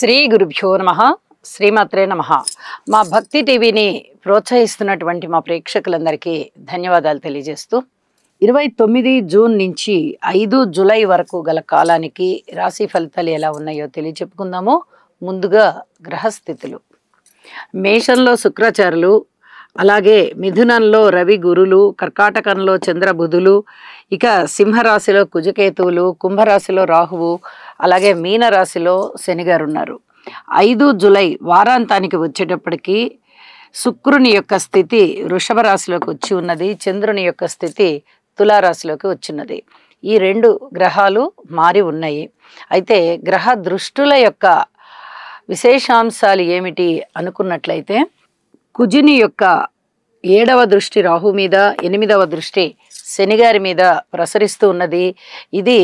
శ్రీ గురుభ్యో నమః. శ్రీమాత్రే నమః. మా భక్తి టీవీని ప్రోత్సహిస్తున్నటువంటి మా ప్రేక్షకులందరికీ ధన్యవాదాలు తెలియజేస్తూ 29 జూన్ నుంచి 5 జూలై వరకు గల కాలానికి రాశి ఫలితాలు ఎలా ఉన్నాయో తెలియచెప్పుకుందాము. ముందుగా గ్రహస్థితులు. మేషంలో శుక్రాచారులు, అలాగే మిథునంలో రవి గురులు, కర్కాటకంలో చంద్ర బుధులు, ఇక సింహరాశిలో కుజకేతువులు, కుంభరాశిలో రాహువు, అలాగే మీనరాశిలో శనిగారు ఉన్నారు. 5 జూలై వారాంతానికి వచ్చేటప్పటికి శుక్రుని యొక్క స్థితి వృషభ రాశిలోకి వచ్చి ఉన్నది, చంద్రుని యొక్క స్థితి తులారాశిలోకి వచ్చిన్నది. ఈ 2 గ్రహాలు మారి ఉన్నాయి. అయితే గ్రహ దృష్టుల యొక్క విశేషాంశాలు ఏమిటి అనుకున్నట్లయితే, కుజుని యొక్క 7వ దృష్టి రాహు మీద, 8వ దృష్టి శనిగారి మీద ప్రసరిస్తూ ఉన్నది. ఇది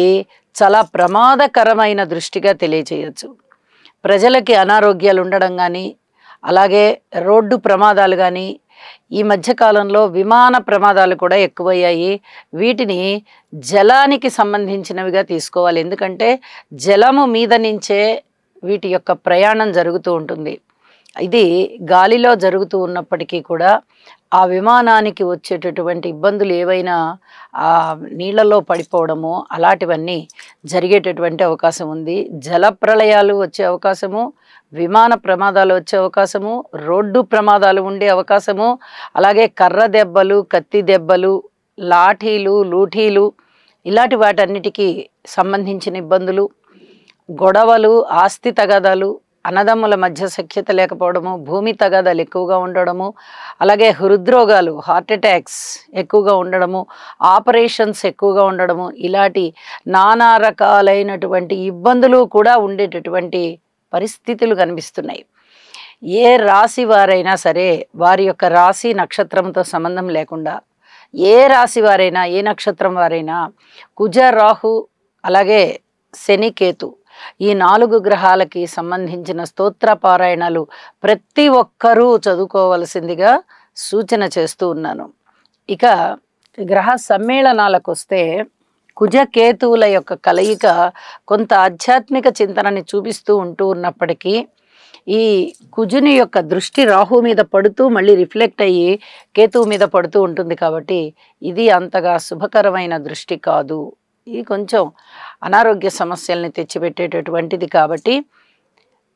చాలా ప్రమాదకరమైన దృష్టిగా తెలియజేయచ్చు. ప్రజలకి అనారోగ్యాలు ఉండడం కానీ, అలాగే రోడ్డు ప్రమాదాలు కానీ, ఈ మధ్యకాలంలో విమాన ప్రమాదాలు కూడా ఎక్కువయ్యాయి. వీటిని జలానికి సంబంధించినవిగా తీసుకోవాలి. ఎందుకంటే జలము మీద నుంచే వీటి యొక్క ప్రయాణం జరుగుతూ ఉంటుంది. ఇది గాలిలో జరుగుతూ ఉన్నప్పటికీ కూడా ఆ విమానానికి వచ్చేటటువంటి ఇబ్బందులు ఏవైనా ఆ నీళ్ళలో పడిపోవడము అలాంటివన్నీ జరిగేటటువంటి అవకాశం ఉంది. జల ప్రళయాలు వచ్చే అవకాశము, విమాన ప్రమాదాలు వచ్చే అవకాశము, రోడ్డు ప్రమాదాలు ఉండే అవకాశము, అలాగే కర్ర దెబ్బలు, కత్తి దెబ్బలు, లాఠీలు, లూఠీలు, ఇలాంటి వాటన్నిటికీ సంబంధించిన ఇబ్బందులు, గొడవలు, ఆస్తి తగాదాలు, అన్నదమ్ముల మధ్య సఖ్యత లేకపోవడము, భూమి తగాదాలు ఎక్కువగా ఉండడము, అలాగే హృద్రోగాలు, హార్ట్ అటాక్స్ ఎక్కువగా ఉండడము, ఆపరేషన్స్ ఎక్కువగా ఉండడము, ఇలాంటి నానా రకాలైనటువంటి ఇబ్బందులు కూడా ఉండేటటువంటి పరిస్థితులు కనిపిస్తున్నాయి. ఏ రాశి వారైనా సరే వారి యొక్క రాశి నక్షత్రంతో సంబంధం లేకుండా, ఏ రాశి వారైనా, ఏ నక్షత్రం వారైనా, కుజ రాహు అలాగే శని కేతు ఈ 4 గ్రహాలకి సంబంధించిన స్తోత్ర పారాయణాలు ప్రతి ఒక్కరూ చదువుకోవలసిందిగా సూచన చేస్తూ ఉన్నాను. ఇక గ్రహ సమ్మేళనాలకు వస్తే, కుజకేతువుల యొక్క కలయిక కొంత ఆధ్యాత్మిక చింతనని చూపిస్తూ ఉన్నప్పటికీ, ఈ కుజుని యొక్క దృష్టి రాహు మీద పడుతూ మళ్ళీ రిఫ్లెక్ట్ అయ్యి కేతువు మీద పడుతూ ఉంటుంది. కాబట్టి ఇది అంతగా శుభకరమైన దృష్టి కాదు. ఇది కొంచెం అనారోగ్య సమస్యల్ని తెచ్చిపెట్టేటటువంటిది. కాబట్టి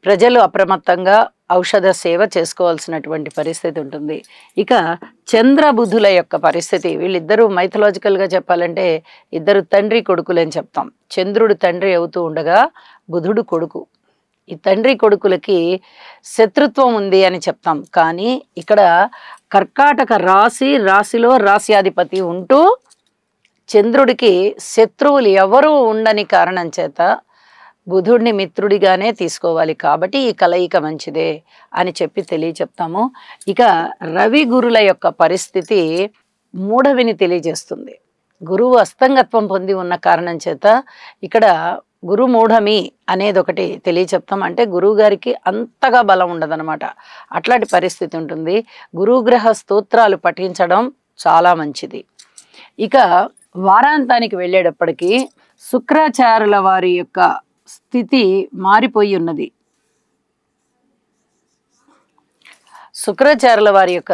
ప్రజలు అప్రమత్తంగా ఔషధ సేవ చేసుకోవాల్సినటువంటి పరిస్థితి ఉంటుంది. ఇక చంద్రబుధుల యొక్క పరిస్థితి, వీళ్ళిద్దరూ మైథలాజికల్గా చెప్పాలంటే ఇద్దరు తండ్రి కొడుకులని చెప్తాం. చంద్రుడు తండ్రి అవుతూ ఉండగా బుధుడు కొడుకు. ఈ తండ్రి కొడుకులకి శత్రుత్వం ఉంది అని చెప్తాం. కానీ ఇక్కడ కర్కాటక రాశిలో రాశ్యాధిపతి ఉంటూ చంద్రుడికి శత్రువులు ఎవరూ ఉండని కారణం చేత బుధుడిని మిత్రుడిగానే తీసుకోవాలి. కాబట్టి ఈ కలయిక మంచిదే అని చెప్పి తెలియచెప్తాము. ఇక రవి గురుల యొక్క పరిస్థితి మూఢవిని తెలియజేస్తుంది. గురువు అస్తంగత్వం పొంది ఉన్న కారణం చేత ఇక్కడ గురు మూఢమి అనేది ఒకటి తెలియచెప్తాం. అంటే గురువు గారికి అంతగా బలం ఉండదన్నమాట. అట్లాంటి పరిస్థితి ఉంటుంది. గురుగ్రహ స్తోత్రాలు పఠించడం చాలా మంచిది. ఇక వారాంతానికి వెళ్ళేటప్పటికీ శుక్రాచార్యుల వారి యొక్క స్థితి మారిపోయి ఉన్నది. శుక్రాచార్యుల వారి యొక్క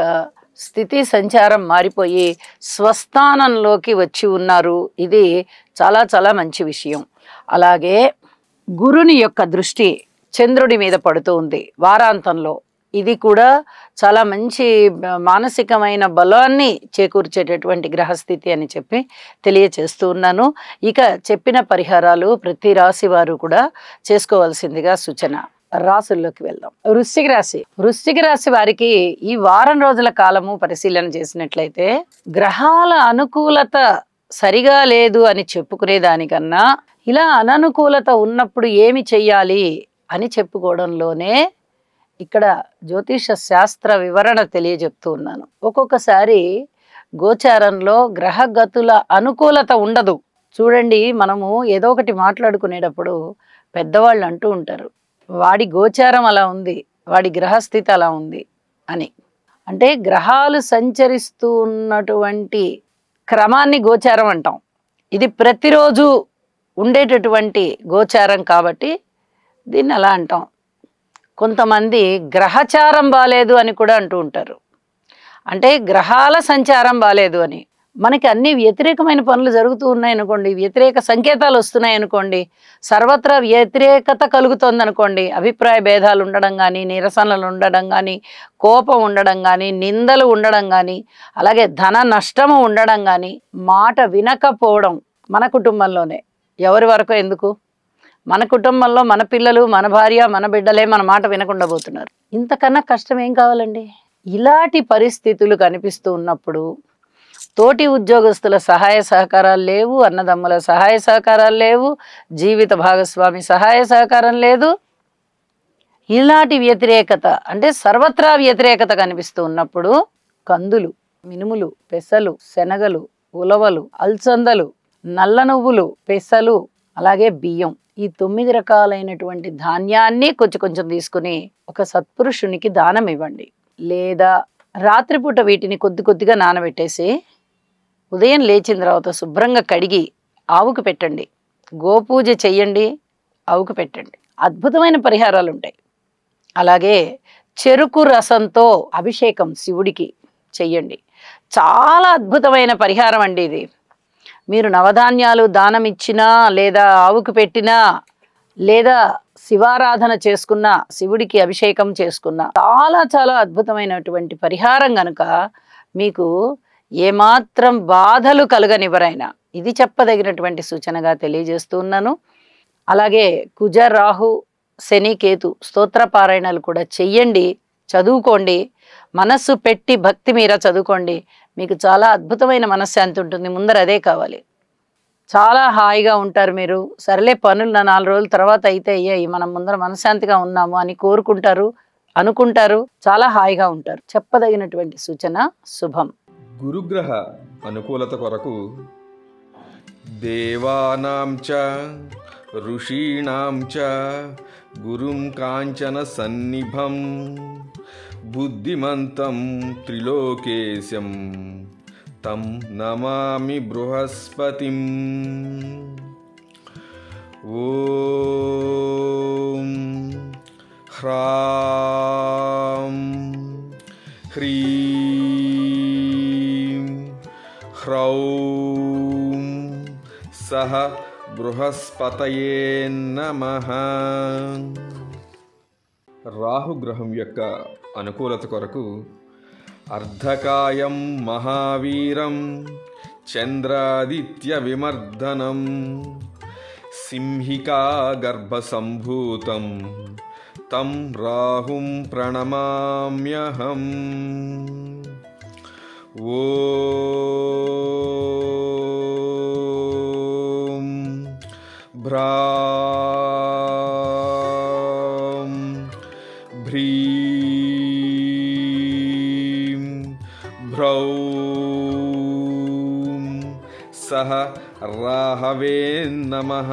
స్థితి సంచారం మారిపోయి స్వస్థానంలోకి వచ్చి ఉన్నారు. ఇది చాలా చాలా మంచి విషయం. అలాగే గురుని యొక్క దృష్టి చంద్రుడి మీద పడుతూ ఉంది వారాంతంలో. ఇది కూడా చాలా మంచి మానసికమైన బలాన్ని చేకూర్చేటటువంటి గ్రహస్థితి అని చెప్పి తెలియచేస్తూ ఉన్నాను. ఇక చెప్పిన పరిహారాలు ప్రతి రాశి వారు కూడా చేసుకోవాల్సిందిగా సూచన. రాశుల్లోకి వెళ్దాం. వృశ్చిక రాశి వారికి ఈ వారం రోజుల కాలము పరిశీలన చేసినట్లయితే, గ్రహాల అనుకూలత సరిగా లేదు అని చెప్పుకునే దానికన్నా ఇలా అననుకూలత ఉన్నప్పుడు ఏమి చెయ్యాలి అని చెప్పుకోవడంలోనే ఇక్కడ జ్యోతిష శాస్త్ర వివరణ తెలియజెప్తూ ఉన్నాను. ఒక్కొక్కసారి గోచారంలో గ్రహగతుల అనుకూలత ఉండదు. చూడండి, మనము ఏదో ఒకటి మాట్లాడుకునేటప్పుడు పెద్దవాళ్ళు అంటూ ఉంటారు, వాడి గోచారం అలా ఉంది, వాడి గ్రహస్థితి అలా ఉంది అని. అంటే గ్రహాలు సంచరిస్తూ ఉన్నటువంటి క్రమాన్ని గోచారం అంటాం. ఇది ప్రతిరోజు ఉండేటటువంటి గోచారం కాబట్టి దీన్ని అలా అంటాం. కొంతమంది గ్రహచారం బాలేదు అని కూడా అంటూ ఉంటారు. అంటే గ్రహాల సంచారం బాలేదు అని. మనకి అన్ని వ్యతిరేకమైన పనులు జరుగుతూ ఉన్నాయనుకోండి, వ్యతిరేక సంకేతాలు వస్తున్నాయనుకోండి, సర్వత్రా వ్యతిరేకత కలుగుతోందనుకోండి, అభిప్రాయ భేదాలు ఉండడం కానీ, నిరసనలు ఉండడం కానీ, కోపం ఉండడం కానీ, నిందలు ఉండడం కానీ, అలాగే ధన నష్టము ఉండడం కానీ, మాట వినకపోవడం మన కుటుంబంలోనే. ఎవరి వరకు ఎందుకు, మన కుటుంబంలో మన పిల్లలు, మన భార్య, మన బిడ్డలే మన మాట వినకుండా పోతున్నారు. ఇంతకన్నా కష్టం ఏం కావాలండి? ఇలాంటి పరిస్థితులు కనిపిస్తూ ఉన్నప్పుడు తోటి ఉద్యోగస్తుల సహాయ సహకారాలు లేవు, అన్నదమ్ముల సహాయ సహకారాలు లేవు, జీవిత భాగస్వామి సహాయ సహకారం లేదు. ఇలాంటి వ్యతిరేకత అంటే సర్వత్రా వ్యతిరేకత కనిపిస్తూ ఉన్నప్పుడు కందులు, మినుములు, పెసలు, శనగలు, ఉలవలు, అల్సందలు, నల్ల నువ్వులు, పెసలు, అలాగే బియ్యం, ఈ 9 రకాలైనటువంటి ధాన్యాన్ని కొంచెం కొంచెం తీసుకుని ఒక సత్పురుషునికి దానం ఇవ్వండి. లేదా రాత్రిపూట వీటిని కొద్ది కొద్దిగా నానబెట్టేసి ఉదయం లేచిన తర్వాత శుభ్రంగా కడిగి ఆవుకు పెట్టండి. గోపూజ చెయ్యండి, ఆవుకు పెట్టండి. అద్భుతమైన పరిహారాలు ఉంటాయి. అలాగే చెరుకు రసంతో అభిషేకం శివుడికి చెయ్యండి. చాలా అద్భుతమైన పరిహారం అండి ఇది. మీరు నవధాన్యాలు దానం ఇచ్చినా, లేదా ఆవుకు పెట్టినా, లేదా శివారాధన చేసుకున్నా, శివుడికి అభిషేకం చేసుకున్నా చాలా చాలా అద్భుతమైనటువంటి పరిహారం గనుక మీకు ఏమాత్రం బాధలు కలగనివ్వరైనా ఇది చెప్పదగినటువంటి సూచనగా తెలియజేస్తూ ఉన్నాను. అలాగే కుజ, రాహు, శని, కేతు స్తోత్ర పారాయణాలు కూడా చెయ్యండి, చదువుకోండి. మనస్సు పెట్టి భక్తి మీర చదువుకోండి. మీకు చాలా అద్భుతమైన మనశ్శాంతి ఉంటుంది. ముందర అదే కావాలి. చాలా హాయిగా ఉంటారు మీరు. సరేలే పనులు 4 రోజుల తర్వాత అయితే అయ్యాయి, మనం ముందర మనశ్శాంతిగా ఉన్నాము అని కోరుకుంటారు, అనుకుంటారు. చాలా హాయిగా ఉంటారు. చెప్పదగినటువంటి సూచన శుభం. గురుగ్రహ అనుకూలత కొరకు దేవానాం చ ఋషీణాం చ గురుం కాంచన సన్నిభం బుద్ధిమంతం త్రిలోకేశం తం నమామి బృహస్పతిం. ఓం హ్రాం హ్రీం హ్రౌం సహ బృహస్పతయే నమః. రాహుగ్రహం యొక్క అనుకూలత కొరకు అర్ధకాయం మహావీరం చంద్రాదిత్య విమర్దనం సింహికా గర్భసంభూతం తం రాహుం ప్రణమామ్యహం. ఓం భ్రాం భ్రీం భ్రౌం సహ రాహవే నమః.